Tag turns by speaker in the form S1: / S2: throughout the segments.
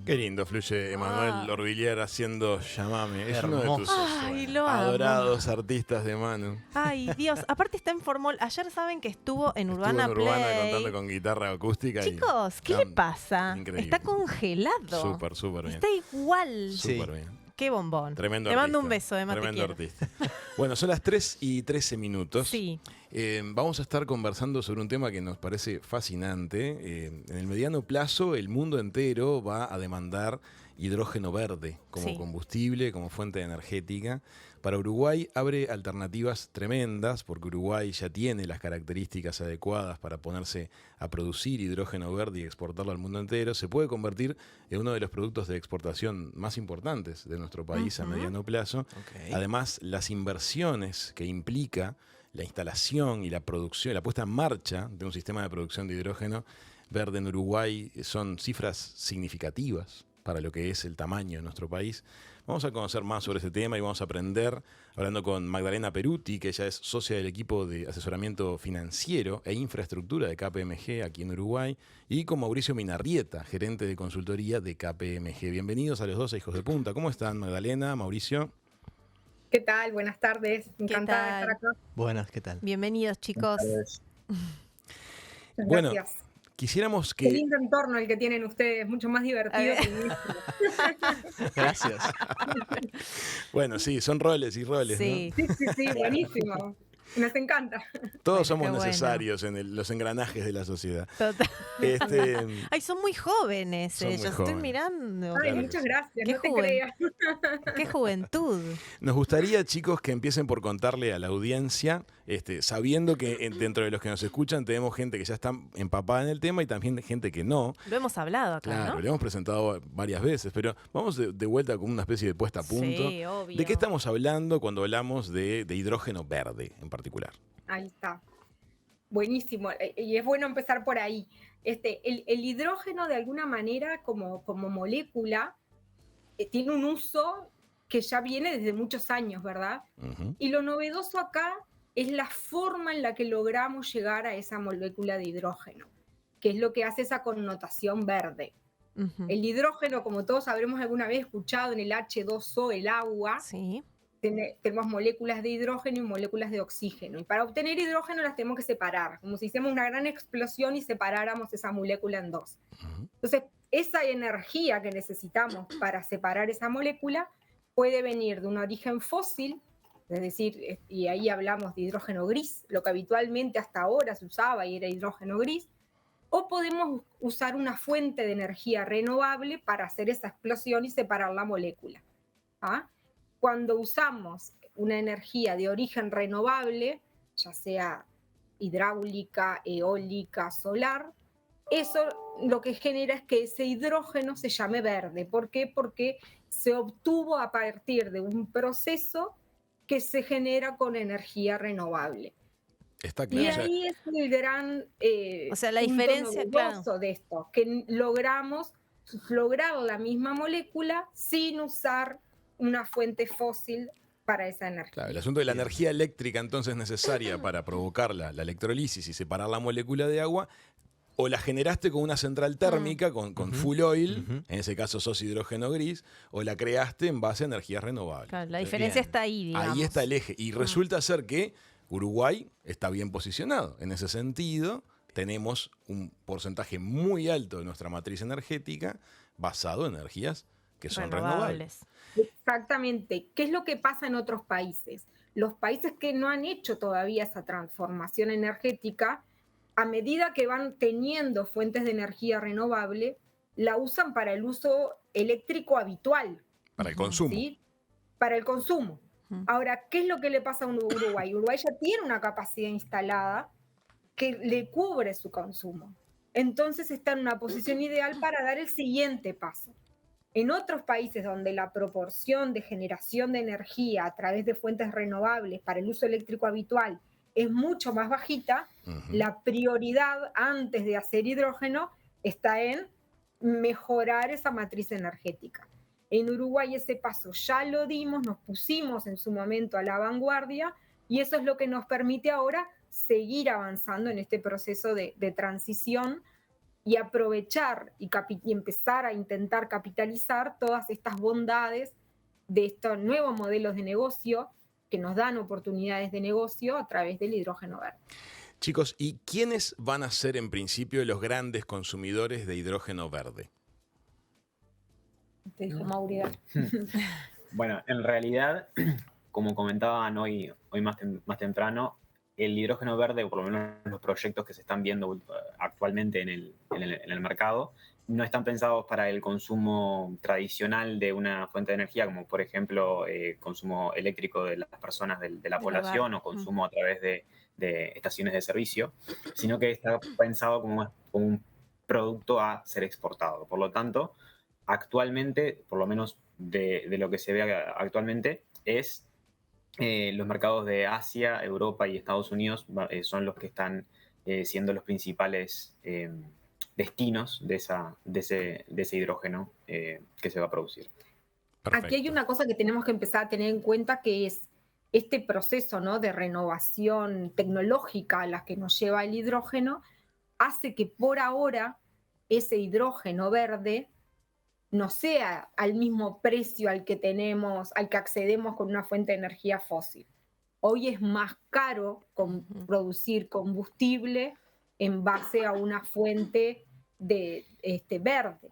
S1: Qué lindo fluye Emanuel Orvillier haciendo Llamame. Es uno de tus
S2: lo amo.
S1: adorados artistas de Manu.
S2: Ay, Dios. Aparte está en Formol. Ayer saben que estuvo en Urbana
S1: Estuvo en Urbana
S2: Play.
S1: contando con guitarra acústica.
S2: Chicos, ¿qué le pasa?
S1: Increíble.
S2: Está congelado.
S1: Súper bien.
S2: Está igual.
S1: Súper bien.
S2: Qué bombón.
S1: Tremendo
S2: Te mando
S1: artista.
S2: un beso, Emma,
S1: Tremendo
S2: te quiero.
S1: artista. Bueno, son las 3:13.
S2: Sí.
S1: Vamos a estar conversando sobre un tema que nos parece fascinante. En el mediano plazo, el mundo entero va a demandar hidrógeno verde como combustible, como fuente energética. Para Uruguay abre alternativas tremendas, porque Uruguay ya tiene las características adecuadas para ponerse a producir hidrógeno verde y exportarlo al mundo entero. Se puede convertir en uno de los productos de exportación más importantes de nuestro país a mediano plazo. Además, las inversiones que implica la instalación y la producción, la puesta en marcha de un sistema de producción de hidrógeno verde en Uruguay son cifras significativas para lo que es el tamaño de nuestro país. Vamos a conocer más sobre ese tema y vamos a aprender hablando con Magdalena Peruti, que ella es socia del equipo de asesoramiento financiero e infraestructura de KPMG aquí en Uruguay, y con Mauricio Minarrieta, gerente de consultoría de KPMG. Bienvenidos a los dos, hijos de punta. ¿Cómo están, Magdalena, Mauricio?
S3: ¿Qué tal? Buenas tardes. Encantada de estar acá.
S4: Buenas, ¿qué tal?
S2: Bienvenidos, chicos.
S1: Bueno,
S3: Gracias.
S1: Quisiéramos
S3: Qué
S1: que...
S3: lindo entorno el que tienen ustedes, mucho más divertido que el mío.
S4: Gracias.
S1: Bueno, sí, son roles y roles,
S2: Sí.
S1: ¿no?
S3: Sí, buenísimo. Nos encanta.
S1: Todos
S2: Bueno,
S1: somos
S2: qué
S1: necesarios en los engranajes de la sociedad.
S2: Total.
S1: Este,
S2: Ay, son muy jóvenes
S1: Son muy
S2: ellos.
S1: jóvenes.
S2: Estoy mirando.
S3: Ay,
S1: Claro.
S3: muchas gracias,
S2: Qué
S3: no te
S2: joven.
S3: creas.
S2: Qué juventud.
S1: Nos gustaría, chicos, que empiecen por contarle a la audiencia, sabiendo que dentro de los que nos escuchan tenemos gente que ya está empapada en el tema y también gente que no.
S2: Lo hemos hablado acá,
S1: Claro,
S2: ¿no?
S1: lo hemos presentado varias veces, pero vamos de vuelta con una especie de puesta a punto.
S2: Sí, obvio.
S1: ¿De qué estamos hablando cuando hablamos de hidrógeno verde en particular?
S3: Ahí está. Buenísimo. Y es bueno empezar por ahí. El hidrógeno, de alguna manera, como molécula, tiene un uso que ya viene desde muchos años, ¿verdad?
S1: Uh-huh.
S3: Y lo novedoso acá es la forma en la que logramos llegar a esa molécula de hidrógeno, que es lo que hace esa connotación verde.
S2: Ujú.
S3: El hidrógeno, como todos habremos alguna vez escuchado en el H2O, el agua,
S2: Sí.
S3: tenemos moléculas de hidrógeno y moléculas de oxígeno. Y para obtener hidrógeno las tenemos que separar, como si hiciéramos una gran explosión y separáramos esa molécula en dos.
S1: Uh-huh.
S3: Entonces, esa energía que necesitamos para separar esa molécula puede venir de un origen fósil, es decir, y ahí hablamos de hidrógeno gris, lo que habitualmente hasta ahora se usaba y era hidrógeno gris, o podemos usar una fuente de energía renovable para hacer esa explosión y separar la molécula. ¿Ah? Cuando usamos una energía de origen renovable, ya sea hidráulica, eólica, solar, eso lo que genera es que ese hidrógeno se llame verde. ¿Por qué? Porque se obtuvo a partir de un proceso que se genera con energía renovable.
S1: Está claro.
S3: Y ahí es el gran
S2: O sea, la
S3: punto
S2: diferencia,
S3: novedoso
S2: claro.
S3: de esto, que logramos lograr la misma molécula sin usar una fuente fósil para esa energía.
S1: Claro, el asunto de la energía eléctrica entonces necesaria para provocar la electrolisis y separar la molécula de agua, o la generaste con una central térmica con full oil, en ese caso sos hidrógeno gris, o la creaste en base a energías renovables.
S2: Claro, la diferencia está ahí, digamos.
S1: Ahí está el eje. Y resulta ser que Uruguay está bien posicionado. En ese sentido, tenemos un porcentaje muy alto de nuestra matriz energética basado en energías que son renovables.
S3: Exactamente. ¿Qué es lo que pasa en otros países? Los países que no han hecho todavía esa transformación energética, a medida que van teniendo fuentes de energía renovable, la usan para el uso eléctrico habitual.
S1: Para el consumo.
S3: ¿Sí? Para el consumo. Ahora, ¿qué es lo que le pasa a Uruguay? Uruguay ya tiene una capacidad instalada que le cubre su consumo. Entonces está en una posición ideal para dar el siguiente paso. En otros países donde la proporción de generación de energía a través de fuentes renovables para el uso eléctrico habitual es mucho más bajita, la prioridad antes de hacer hidrógeno está en mejorar esa matriz energética. En Uruguay ese paso ya lo dimos, nos pusimos en su momento a la vanguardia y eso es lo que nos permite ahora seguir avanzando en este proceso de transición y aprovechar y empezar a intentar capitalizar todas estas bondades de estos nuevos modelos de negocio que nos dan oportunidades de negocio a través del hidrógeno verde.
S1: Chicos, ¿y quiénes van a ser en principio los grandes consumidores de hidrógeno verde?
S3: Te dijo Mauri.
S5: Bueno, en realidad, como comentaban hoy más temprano, el hidrógeno verde, o por lo menos los proyectos que se están viendo actualmente en el mercado, no están pensados para el consumo tradicional de una fuente de energía, como por ejemplo consumo eléctrico de las personas de la población o consumo a través de estaciones de servicio, sino que está pensado como un producto a ser exportado. Por lo tanto, actualmente, por lo menos de lo que se ve actualmente, es los mercados de Asia, Europa y Estados Unidos son los que están siendo los principales destinos de ese hidrógeno que se va a producir.
S1: Perfecto.
S3: Aquí hay una cosa que tenemos que empezar a tener en cuenta, que es este proceso, ¿no?, de renovación tecnológica a la que nos lleva el hidrógeno, hace que por ahora ese hidrógeno verde no sea al mismo precio al que tenemos, al que accedemos con una fuente de energía fósil. Hoy es más caro producir combustible en base a una fuente de verde.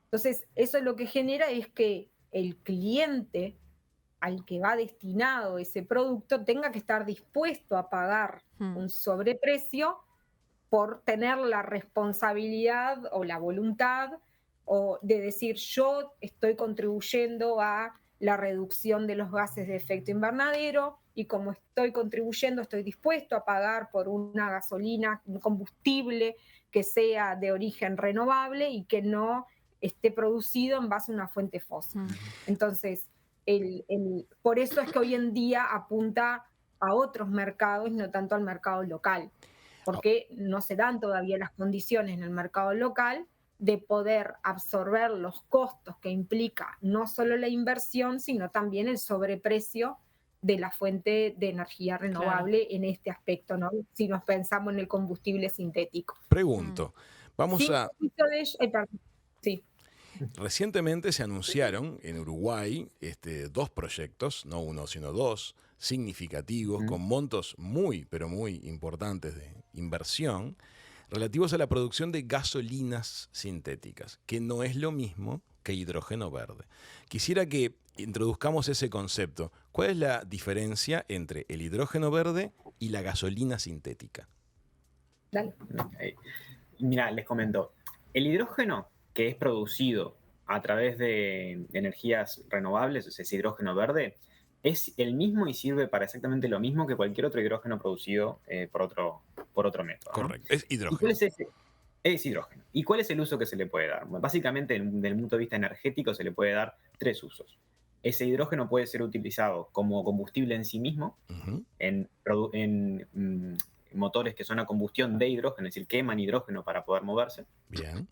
S3: Entonces, eso lo que genera es que el cliente al que va destinado ese producto tenga que estar dispuesto a pagar un sobreprecio por tener la responsabilidad o la voluntad o de decir, yo estoy contribuyendo a la reducción de los gases de efecto invernadero, y como estoy contribuyendo, estoy dispuesto a pagar por una gasolina, un combustible que sea de origen renovable y que no esté producido en base a una fuente fósil. Entonces, por eso es que hoy en día apunta a otros mercados y no tanto al mercado local, porque no se dan todavía las condiciones en el mercado local de poder absorber los costos que implica no solo la inversión, sino también el sobreprecio de la fuente de energía renovable en este aspecto, ¿no? Si nos pensamos en el combustible sintético.
S1: Pregunto, vamos a...
S3: Sí.
S1: Recientemente se anunciaron en Uruguay dos proyectos, no uno, sino dos, significativos, con montos muy, pero muy importantes de inversión, relativos a la producción de gasolinas sintéticas, que no es lo mismo que hidrógeno verde. Quisiera que introduzcamos ese concepto. ¿Cuál es la diferencia entre el hidrógeno verde y la gasolina sintética?
S3: Dale.
S5: Mira, les comento. El hidrógeno que es producido a través de energías renovables, o sea, ese hidrógeno verde, es el mismo y sirve para exactamente lo mismo que cualquier otro hidrógeno producido por otro método, ¿no?
S1: Correcto, es hidrógeno.
S5: ¿Y cuál es ese? Es hidrógeno. ¿Y cuál es el uso que se le puede dar? Bueno, básicamente, desde el punto de vista energético, se le puede dar 3 usos. Ese hidrógeno puede ser utilizado como combustible en sí mismo, en motores que son a combustión de hidrógeno, es decir, queman hidrógeno para poder moverse.
S1: Bien.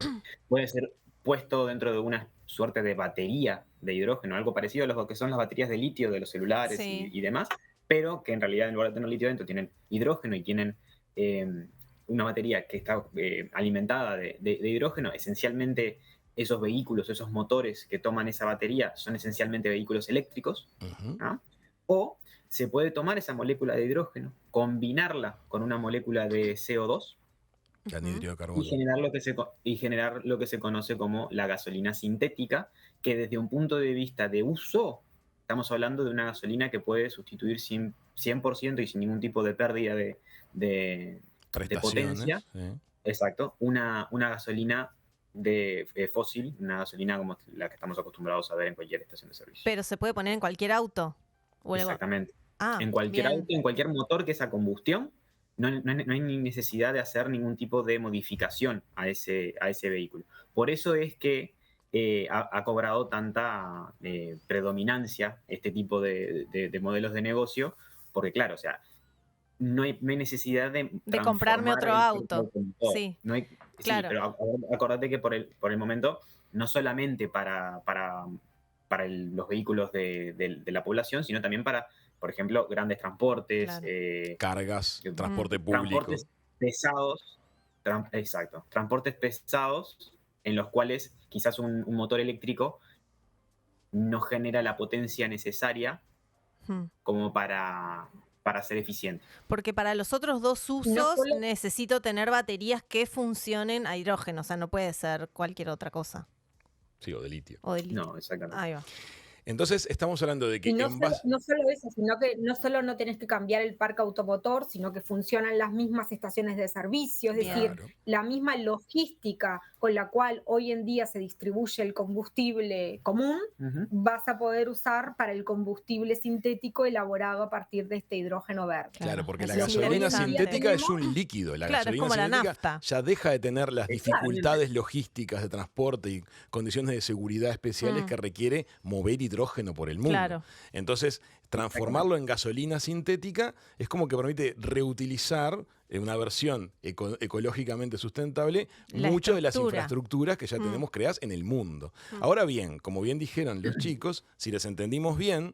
S5: Puede ser puesto dentro de una suerte de batería de hidrógeno, algo parecido a lo que son las baterías de litio de los celulares y demás, pero que en realidad en lugar de tener litio dentro tienen hidrógeno y tienen una batería que está alimentada de hidrógeno. Esencialmente esos vehículos, esos motores que toman esa batería son esencialmente vehículos eléctricos, ¿no? O se puede tomar esa molécula de hidrógeno, combinarla con una molécula de CO2
S1: anhídrido de carbono,
S5: y generar lo que se conoce como la gasolina sintética, que desde un punto de vista de uso, estamos hablando de una gasolina que puede sustituir 100% y sin ningún tipo de pérdida de potencia.
S1: Sí.
S5: Exacto, una gasolina de fósil, una gasolina como la que estamos acostumbrados a ver en cualquier estación de servicio.
S2: Pero se puede poner en cualquier auto.
S5: Exactamente. En cualquier auto, en cualquier motor que es a combustión, no hay ni necesidad de hacer ningún tipo de modificación a ese vehículo. Por eso es que ha cobrado tanta predominancia este tipo de modelos de negocio, porque claro, o sea, no hay necesidad de
S2: comprarme otro auto. Sí,
S5: claro. Sí, pero acordate que por el momento, no solamente para los vehículos de la población, sino también para, por ejemplo, grandes transportes,
S1: cargas, transporte público.
S5: Transportes pesados exacto, transportes pesados en los cuales quizás un motor eléctrico no genera la potencia necesaria como para ser eficiente.
S2: Porque para los otros dos usos necesito tener baterías que funcionen a hidrógeno, o sea, no puede ser cualquier otra cosa.
S1: Sí, o de litio.
S5: No, exactamente.
S2: Ahí va.
S1: Entonces, estamos hablando de que...
S3: No solo eso, sino que no solo no tenés que cambiar el parque automotor, sino que funcionan las mismas estaciones de servicio, es decir, la misma logística con la cual hoy en día se distribuye el combustible común, vas a poder usar para el combustible sintético elaborado a partir de este hidrógeno verde.
S1: Claro, porque la gasolina sintética es un líquido. La gasolina
S2: es como
S1: sintética
S2: la nafta.
S1: ya deja de tener las dificultades logísticas de transporte y condiciones de seguridad especiales que requiere mover hidrógeno por el mundo.
S2: Claro.
S1: Entonces, transformarlo en gasolina sintética es como que permite reutilizar en una versión ecológicamente sustentable muchas de las infraestructuras que ya tenemos creadas en el mundo. Ahora bien, como bien dijeron los chicos, si les entendimos bien,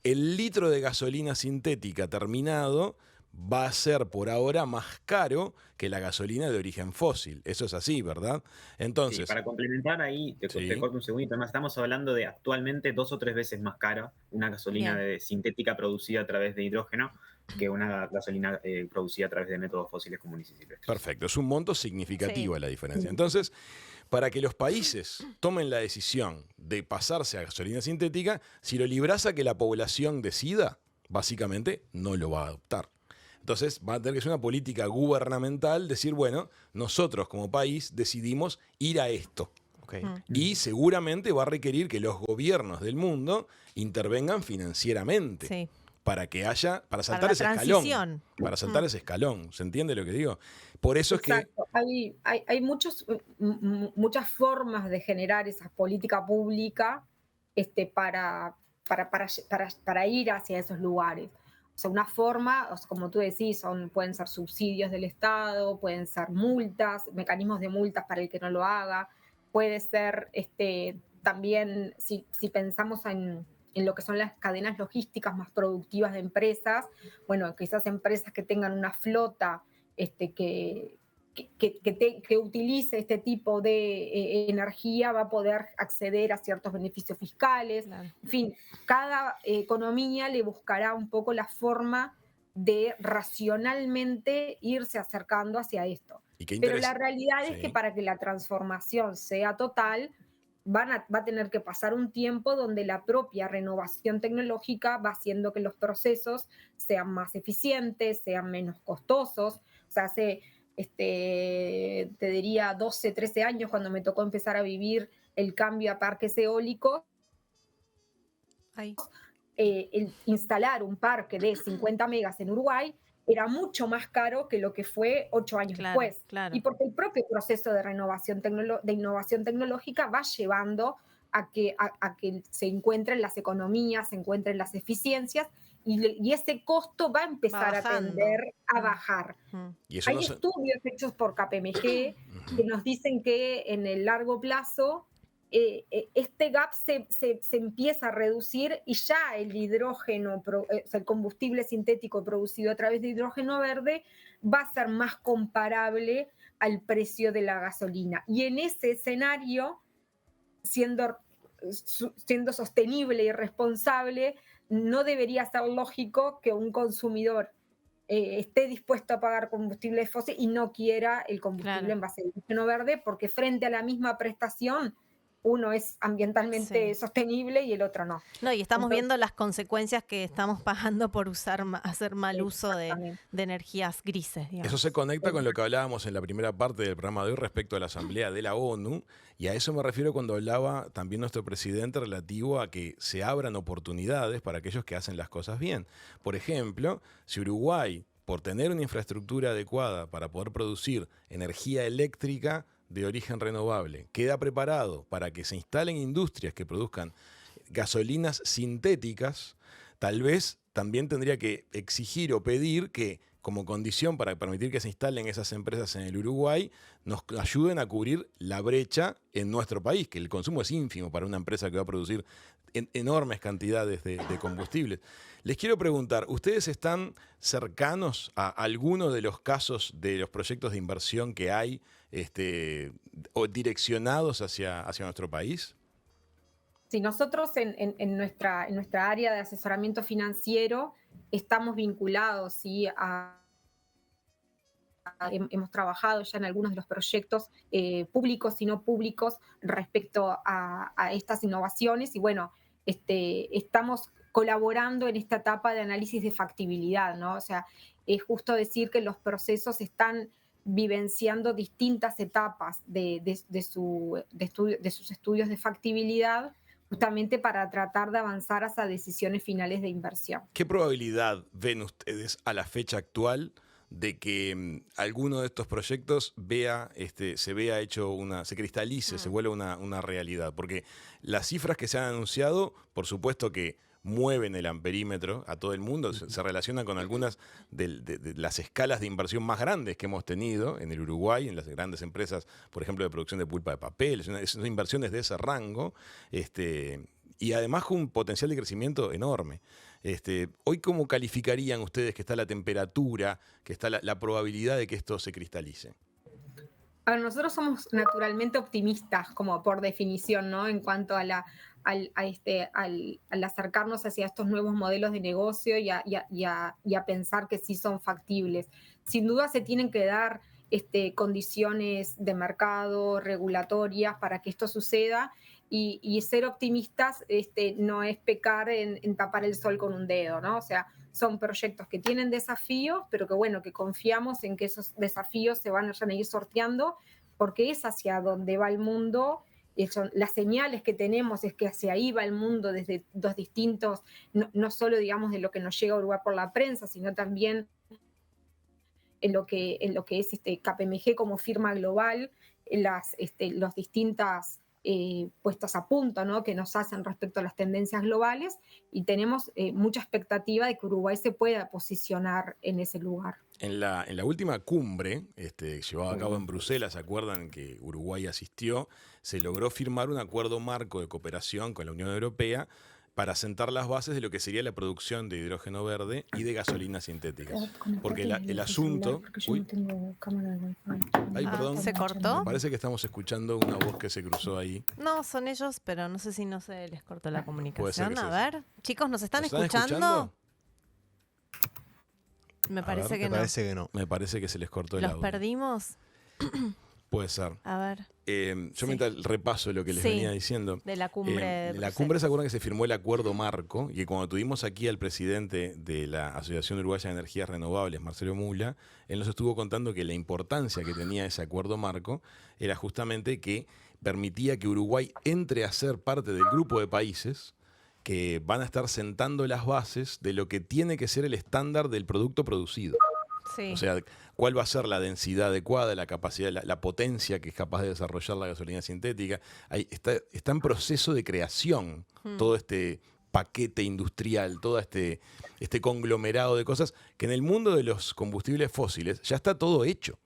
S1: el litro de gasolina sintética terminado va a ser por ahora más caro que la gasolina de origen fósil. Eso es así, ¿verdad? Entonces,
S5: para complementar ahí, te corto un segundito más, estamos hablando de actualmente 2 o 3 veces más cara una gasolina sintética producida a través de hidrógeno que una gasolina producida a través de métodos fósiles comunes y silvestres.
S1: Perfecto, es un monto significativo la diferencia. Entonces, para que los países tomen la decisión de pasarse a gasolina sintética, si lo libras a que la población decida, básicamente no lo va a adoptar. Entonces va a tener que ser una política gubernamental, decir, bueno, nosotros como país decidimos ir a esto. Y seguramente va a requerir que los gobiernos del mundo intervengan financieramente para que haya, para saltar ese escalón. Para saltar ese escalón. ¿Se entiende lo que digo? Por eso es que...
S3: Hay muchas formas de generar esa política pública para ir hacia esos lugares. O sea, una forma, como tú decís, pueden ser subsidios del Estado, pueden ser multas, mecanismos de multas para el que no lo haga, puede ser también, si pensamos en lo que son las cadenas logísticas más productivas de empresas, bueno, quizás empresas que tengan una flota que utilice este tipo de energía va a poder acceder a ciertos beneficios fiscales. En fin, cada economía le buscará un poco la forma de racionalmente irse acercando hacia esto. Pero la realidad es que para que la transformación sea total, va a tener que pasar un tiempo donde la propia renovación tecnológica va haciendo que los procesos sean más eficientes, sean menos costosos. O sea, te diría 12, 13 años cuando me tocó empezar a vivir el cambio a parques eólicos, el instalar un parque de 50 megas en Uruguay era mucho más caro que lo que fue 8 años después. Y porque el propio proceso de de innovación tecnológica va llevando a que se encuentren las economías, se encuentren las eficiencias, y ese costo va a empezar a tender a bajar. Hay estudios hechos por KPMG que nos dicen que en el largo plazo este gap se empieza a reducir y ya el hidrógeno, el combustible sintético producido a través de hidrógeno verde va a ser más comparable al precio de la gasolina. Y en ese escenario, siendo sostenible y responsable, no debería ser lógico que un consumidor esté dispuesto a pagar combustible fósil y no quiera el combustible en base de hidrógeno verde, porque frente a la misma prestación, uno es ambientalmente sostenible y el otro no.
S2: No, y estamos viendo las consecuencias que estamos pagando por hacer mal uso de energías grises. Digamos.
S1: Eso se conecta con lo que hablábamos en la primera parte del programa de hoy respecto a la Asamblea de la ONU, y a eso me refiero cuando hablaba también nuestro presidente relativo a que se abran oportunidades para aquellos que hacen las cosas bien. Por ejemplo, si Uruguay, por tener una infraestructura adecuada para poder producir energía eléctrica de origen renovable, queda preparado para que se instalen industrias que produzcan gasolinas sintéticas, tal vez también tendría que exigir o pedir que como condición para permitir que se instalen esas empresas en el Uruguay, nos ayuden a cubrir la brecha en nuestro país, que el consumo es ínfimo para una empresa que va a producir enormes cantidades de combustibles. Les quiero preguntar, ¿ustedes están cercanos a alguno de los casos de los proyectos de inversión que hay o direccionados hacia nuestro país?
S3: Sí, nosotros en nuestra área de asesoramiento financiero estamos vinculados, ¿sí? Hemos trabajado ya en algunos de los proyectos públicos y no públicos respecto a estas innovaciones y bueno, estamos colaborando en esta etapa de análisis de factibilidad, ¿no? O sea, es justo decir que los procesos están vivenciando distintas etapas de sus estudios de factibilidad, justamente para tratar de avanzar hacia decisiones finales de inversión.
S1: ¿Qué probabilidad ven ustedes a la fecha actual de que alguno de estos proyectos se cristalice, se vuelva una realidad? Porque las cifras que se han anunciado, por supuesto que mueven el amperímetro a todo el mundo, se relacionan con algunas de las escalas de inversión más grandes que hemos tenido en el Uruguay, en las grandes empresas, por ejemplo, de producción de pulpa de papel, son inversiones de ese rango, y además con un potencial de crecimiento enorme. Hoy, ¿cómo calificarían ustedes que está la temperatura, que está la probabilidad de que esto se cristalice?
S3: A ver, nosotros somos naturalmente optimistas, como por definición, ¿no? En cuanto al acercarnos hacia estos nuevos modelos de negocio y a pensar que sí son factibles. Sin duda se tienen que dar condiciones de mercado, regulatorias, para que esto suceda, y ser optimistas no es pecar en tapar el sol con un dedo, ¿no? O sea, son proyectos que tienen desafíos, pero que bueno, que confiamos en que esos desafíos se van a ir sorteando, porque es hacia donde va el mundo. Las señales que tenemos es que hacia ahí va el mundo desde dos distintos, no solo digamos de lo que nos llega a Uruguay por la prensa, sino también en lo que es KPMG como firma global, las distintas puestas a punto, ¿no? Que nos hacen respecto a las tendencias globales, y tenemos mucha expectativa de que Uruguay se pueda posicionar en ese lugar.
S1: En la última cumbre llevada a cabo en Bruselas, ¿se acuerdan que Uruguay asistió? Se logró firmar un acuerdo marco de cooperación con la Unión Europea para sentar las bases de lo que sería la producción de hidrógeno verde y de gasolinas sintéticas. Porque el asunto... Uy. Ay, perdón.
S2: ¿Se cortó?
S1: Me parece que estamos escuchando una voz que se cruzó ahí.
S2: No, son ellos, pero no sé si no se les cortó la comunicación.
S1: A
S2: ver, chicos, ¿nos están escuchando? Me parece que no.
S1: Me parece que se les cortó el audio.
S2: ¿Los perdimos?
S1: Puede ser.
S2: A ver.
S1: Yo mientras repaso lo que les venía diciendo.
S2: De la cumbre.
S1: De la cumbre, ¿se acuerdan que se firmó el acuerdo marco? Y cuando tuvimos aquí al presidente de la Asociación Uruguaya de Energías Renovables, Marcelo Mula, él nos estuvo contando que la importancia que tenía ese acuerdo marco era justamente que permitía que Uruguay entre a ser parte del grupo de países que van a estar sentando las bases de lo que tiene que ser el estándar del producto producido.
S2: Sí.
S1: O sea, cuál va a ser la densidad adecuada, la capacidad, la potencia que es capaz de desarrollar la gasolina sintética. Ahí está en proceso de creación todo este paquete industrial, todo este conglomerado de cosas que en el mundo de los combustibles fósiles ya está todo hecho.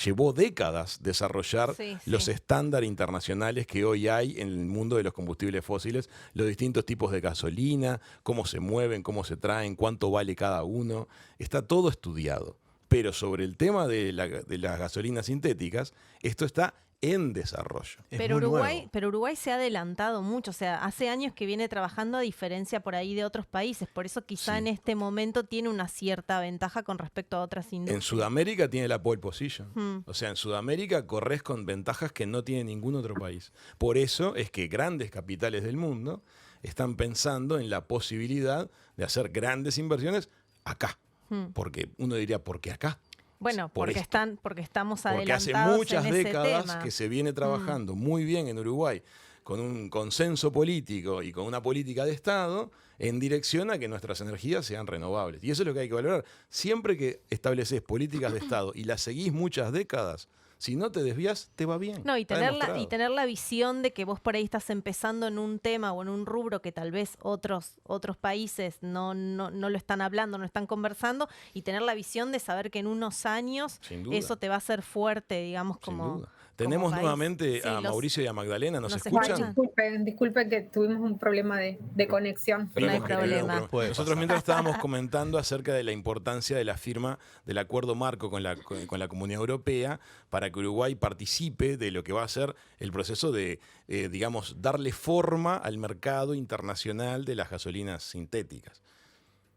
S1: Llevó décadas desarrollar los estándares internacionales que hoy hay en el mundo de los combustibles fósiles, los distintos tipos de gasolina, cómo se mueven, cómo se traen, cuánto vale cada uno. Está todo estudiado. Pero sobre el tema de las gasolinas sintéticas, esto está en desarrollo.
S2: Pero Uruguay se ha adelantado mucho, o sea, hace años que viene trabajando a diferencia por ahí de otros países, por eso quizá en este momento tiene una cierta ventaja con respecto a otras industrias.
S1: En Sudamérica tiene la pole position, o sea, en Sudamérica corres con ventajas que no tiene ningún otro país. Por eso es que grandes capitales del mundo están pensando en la posibilidad de hacer grandes inversiones acá, porque uno diría, ¿por qué acá?
S2: Bueno, porque estamos adelantados.
S1: Porque hace muchas décadas que se viene trabajando muy bien en Uruguay, con un consenso político y con una política de Estado en dirección a que nuestras energías sean renovables. Y eso es lo que hay que valorar. Siempre que estableces políticas de Estado y las seguís muchas décadas, Si no te desvías, te va bien.
S2: No, y tener la visión de que vos por ahí estás empezando en un tema o en un rubro que tal vez otros países no lo están hablando, no están conversando, y tener la visión de saber que en unos años eso te va a hacer fuerte, digamos,
S1: Sin
S2: como...
S1: duda. Tenemos
S2: país.
S1: nuevamente a Mauricio y a Magdalena. ¿Nos escuchan?
S3: Disculpen que tuvimos un problema de conexión.
S2: No hay problema.
S1: Nosotros mientras estábamos comentando acerca de la importancia de la firma del acuerdo marco con la Comunidad Europea para que Uruguay participe de lo que va a ser el proceso de, digamos, darle forma al mercado internacional de las gasolinas sintéticas.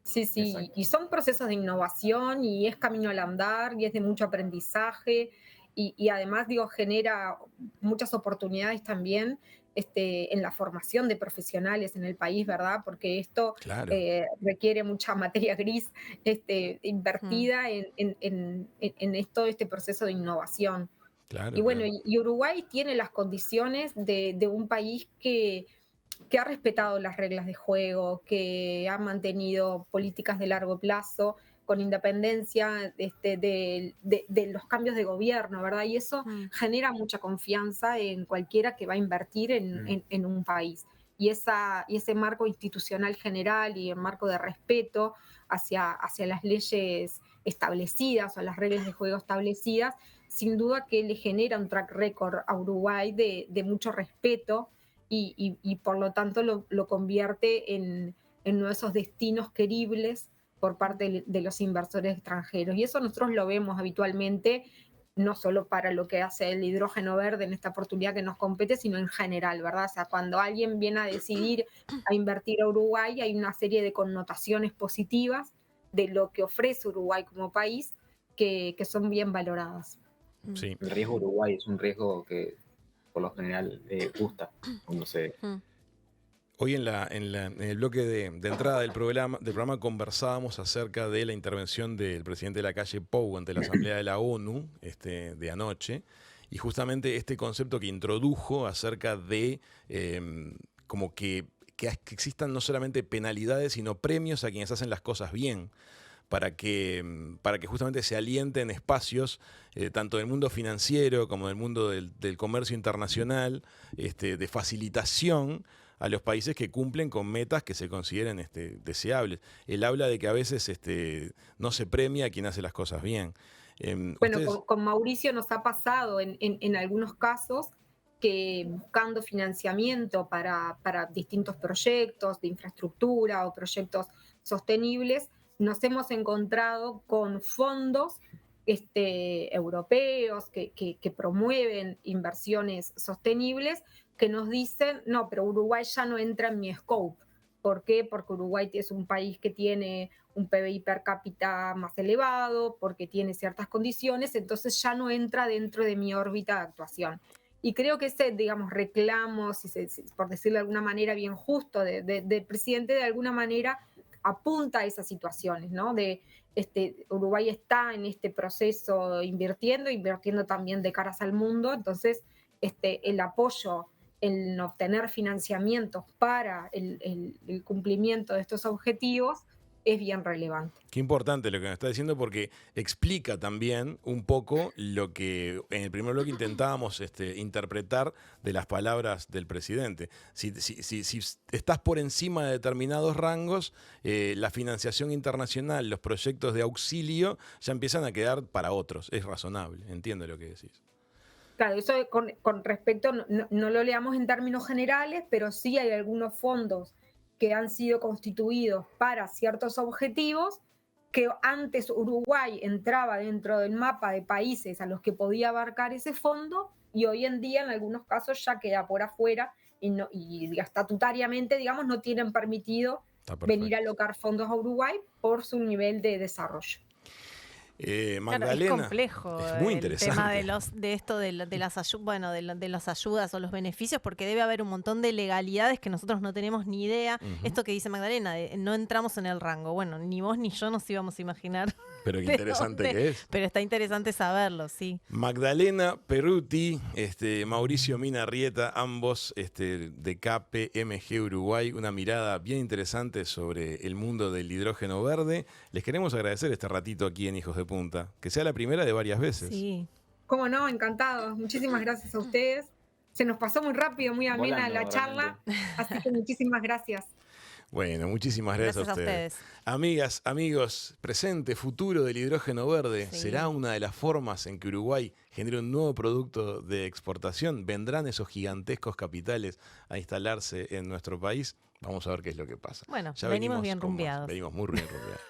S3: Sí,
S5: Exacto.
S3: y son procesos de innovación y es camino al andar y es de mucho aprendizaje. Y además, genera muchas oportunidades también en la formación de profesionales en el país, ¿verdad? Porque esto requiere mucha materia gris invertida en todo este proceso de innovación.
S1: Claro,
S3: y bueno, y Uruguay tiene las condiciones de un país que ha respetado las reglas de juego, que ha mantenido políticas de largo plazo, con independencia de los cambios de gobierno, ¿verdad? Y eso genera mucha confianza en cualquiera que va a invertir en un país. Y ese marco institucional general y el marco de respeto hacia las leyes establecidas o las reglas de juego establecidas, sin duda que le genera un track record a Uruguay de mucho respeto y por lo tanto lo convierte en uno de esos destinos queribles por parte de los inversores extranjeros. Y eso nosotros lo vemos habitualmente, no solo para lo que hace el hidrógeno verde en esta oportunidad que nos compete, sino en general, ¿verdad? O sea, cuando alguien viene a decidir a invertir a Uruguay, hay una serie de connotaciones positivas de lo que ofrece Uruguay como país que son bien valoradas.
S1: Sí.
S5: El riesgo Uruguay es un riesgo que por lo general gusta cuando se...
S1: Hoy en el bloque de entrada del programa conversábamos acerca de la intervención del presidente Lacalle Pou ante la Asamblea de la ONU de anoche, y justamente este concepto que introdujo acerca de como que existan no solamente penalidades, sino premios a quienes hacen las cosas bien, para que justamente se alienten espacios, tanto del mundo financiero como del mundo del comercio internacional, de facilitación a los países que cumplen con metas que se consideren deseables. Él habla de que a veces no se premia a quien hace las cosas bien.
S3: Bueno, con Mauricio nos ha pasado en algunos casos que buscando financiamiento para distintos proyectos de infraestructura o proyectos sostenibles, nos hemos encontrado con fondos europeos que promueven inversiones sostenibles, que nos dicen, no, pero Uruguay ya no entra en mi scope. ¿Por qué? Porque Uruguay es un país que tiene un PBI per cápita más elevado, porque tiene ciertas condiciones, entonces ya no entra dentro de mi órbita de actuación. Y creo que ese, digamos, reclamo, por decirlo de alguna manera bien justo, del presidente, de alguna manera apunta a esas situaciones, ¿no? Uruguay está en este proceso invirtiendo también de caras al mundo, entonces el apoyo en obtener financiamientos para el cumplimiento de estos objetivos es bien relevante.
S1: Qué importante lo que nos está diciendo, porque explica también un poco lo que en el primer bloque intentábamos interpretar de las palabras del presidente. Si estás por encima de determinados rangos, la financiación internacional, los proyectos de auxilio ya empiezan a quedar para otros. Es razonable, entiendo lo que decís.
S3: Claro, eso con respecto, no lo leamos en términos generales, pero sí hay algunos fondos que han sido constituidos para ciertos objetivos, que antes Uruguay entraba dentro del mapa de países a los que podía abarcar ese fondo, y hoy en día en algunos casos ya queda por afuera y estatutariamente, digamos, no tienen permitido venir a alocar fondos a Uruguay por su nivel de desarrollo.
S1: Magdalena,
S2: claro, es complejo
S1: es muy interesante
S2: el tema de las ayudas o los beneficios, porque debe haber un montón de legalidades que nosotros no tenemos ni idea. Esto que dice Magdalena, no entramos en el rango. Bueno, ni vos ni yo nos íbamos a imaginar.
S1: Pero qué interesante que es.
S2: Pero está interesante saberlo, sí.
S1: Magdalena Peruti, Mauricio Minarrieta, ambos de KPMG Uruguay, una mirada bien interesante sobre el mundo del hidrógeno verde. Les queremos agradecer este ratito aquí en Hijos de Punta, que sea la primera de varias veces.
S2: Sí.
S3: cómo no, encantados. Muchísimas gracias a ustedes. Se nos pasó muy rápido, muy amena
S5: Volando,
S3: la charla, así que muchísimas gracias.
S1: Bueno, muchísimas gracias a ustedes. Amigas, amigos, presente, futuro del hidrógeno verde. Sí. ¿Será una de las formas en que Uruguay genere un nuevo producto de exportación? ¿Vendrán esos gigantescos capitales a instalarse en nuestro país? Vamos a ver qué es lo que pasa.
S2: Bueno, ya venimos bien rumbeados.
S1: Venimos muy bien rumbeados.